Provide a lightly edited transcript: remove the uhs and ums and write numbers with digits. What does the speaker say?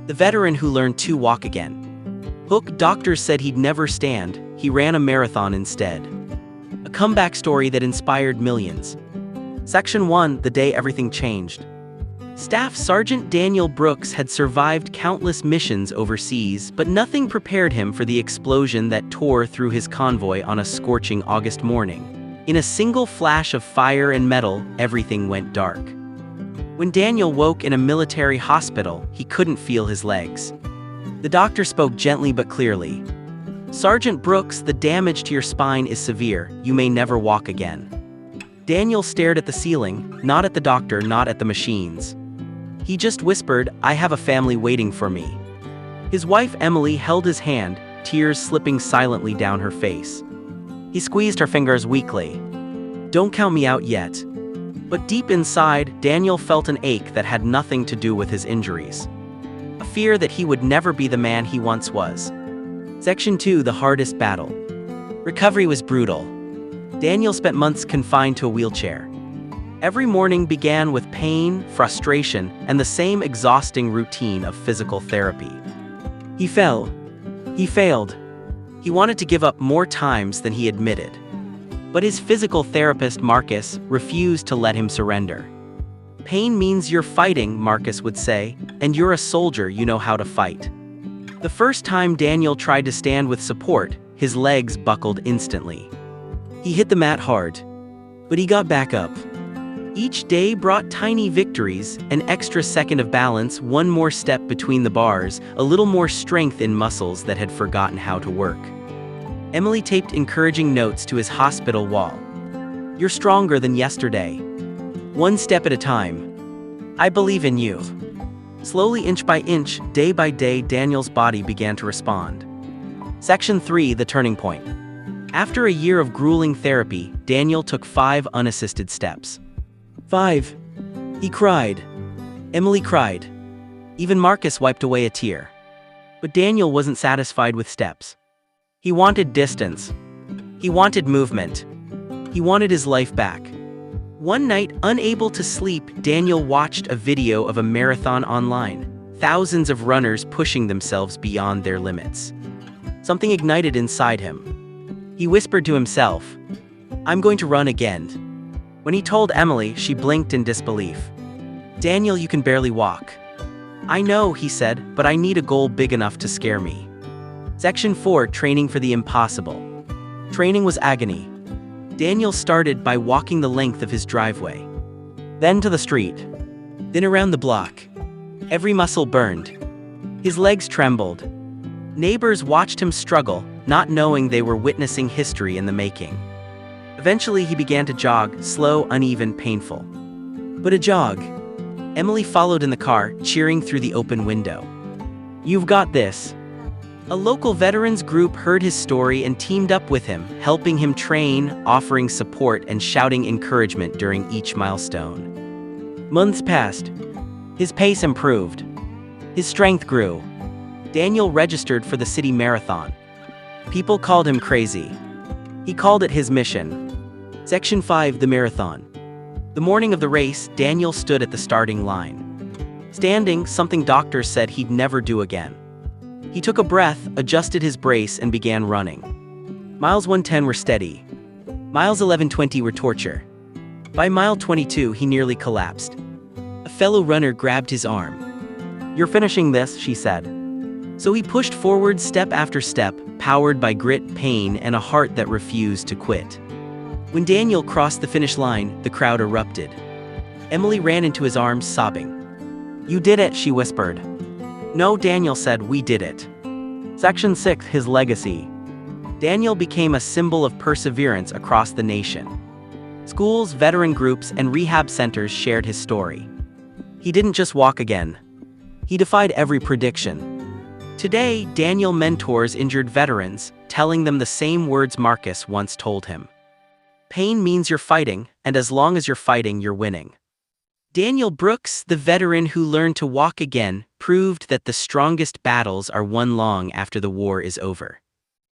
the veteran who learned to walk again. Hook, doctors said he'd never stand, he ran a marathon instead. A comeback story that inspired millions. Section 1, the day everything changed. Staff Sergeant Daniel Brooks had survived countless missions overseas, but nothing prepared him for the explosion that tore through his convoy on a scorching August morning. In a single flash of fire and metal, everything went dark. When Daniel woke in a military hospital, he couldn't feel his legs. The doctor spoke gently but clearly. "Sergeant Brooks, the damage to your spine is severe, you may never walk again." Daniel stared at the ceiling, not at the doctor, not at the machines. He just whispered, "I have a family waiting for me." His wife Emily held his hand, tears slipping silently down her face. He squeezed her fingers weakly. "Don't count me out yet." But deep inside, Daniel felt an ache that had nothing to do with his injuries. A fear that he would never be the man he once was. Section 2, the hardest battle. Recovery was brutal. Daniel spent months confined to a wheelchair. Every morning began with pain, frustration, and the same exhausting routine of physical therapy. He fell. He failed. He wanted to give up more times than he admitted. But his physical therapist, Marcus, refused to let him surrender. "Pain means you're fighting," Marcus would say, "and you're a soldier, you know how to fight." The first time Daniel tried to stand with support, his legs buckled instantly. He hit the mat hard. But he got back up. Each day brought tiny victories, an extra second of balance, one more step between the bars, a little more strength in muscles that had forgotten how to work. Emily taped encouraging notes to his hospital wall. "You're stronger than yesterday. One step at a time. I believe in you." Slowly, inch by inch, day by day, Daniel's body began to respond. Section 3, the turning point. After a year of grueling therapy, Daniel took 5 unassisted steps. 5. He cried. Emily cried. Even Marcus wiped away a tear. But Daniel wasn't satisfied with steps. He wanted distance. He wanted movement. He wanted his life back. One night, unable to sleep, Daniel watched a video of a marathon online. Thousands of runners pushing themselves beyond their limits. Something ignited inside him. He whispered to himself, "I'm going to run again." When he told Emily, she blinked in disbelief. "Daniel, you can barely walk." "I know," he said, "but I need a goal big enough to scare me." Section 4, training for the impossible. Training was agony. Daniel started by walking the length of his driveway. Then to the street. Then around the block. Every muscle burned. His legs trembled. Neighbors watched him struggle, not knowing they were witnessing history in the making. Eventually he began to jog, slow, uneven, painful. But a jog. Emily followed in the car, cheering through the open window. "You've got this." A local veterans group heard his story and teamed up with him, helping him train, offering support and shouting encouragement during each milestone. Months passed. His pace improved. His strength grew. Daniel registered for the city marathon. People called him crazy. He called it his mission. Section 5, the marathon. The morning of the race, Daniel stood at the starting line. Standing, something doctors said he'd never do again. He took a breath, adjusted his brace, and began running. Miles 110 were steady. Miles 11-20 were torture. By mile 22, he nearly collapsed. A fellow runner grabbed his arm. "You're finishing this," she said. So he pushed forward step after step, powered by grit, pain, and a heart that refused to quit. When Daniel crossed the finish line, the crowd erupted. Emily ran into his arms, sobbing. "You did it," she whispered. "No," Daniel said, "we did it." Section 6, his legacy. Daniel became a symbol of perseverance across the nation. Schools, veteran groups, and rehab centers shared his story. He didn't just walk again. He defied every prediction. Today, Daniel mentors injured veterans, telling them the same words Marcus once told him. "Pain means you're fighting, and as long as you're fighting, you're winning." Daniel Brooks, the veteran who learned to walk again, proved that the strongest battles are won long after the war is over.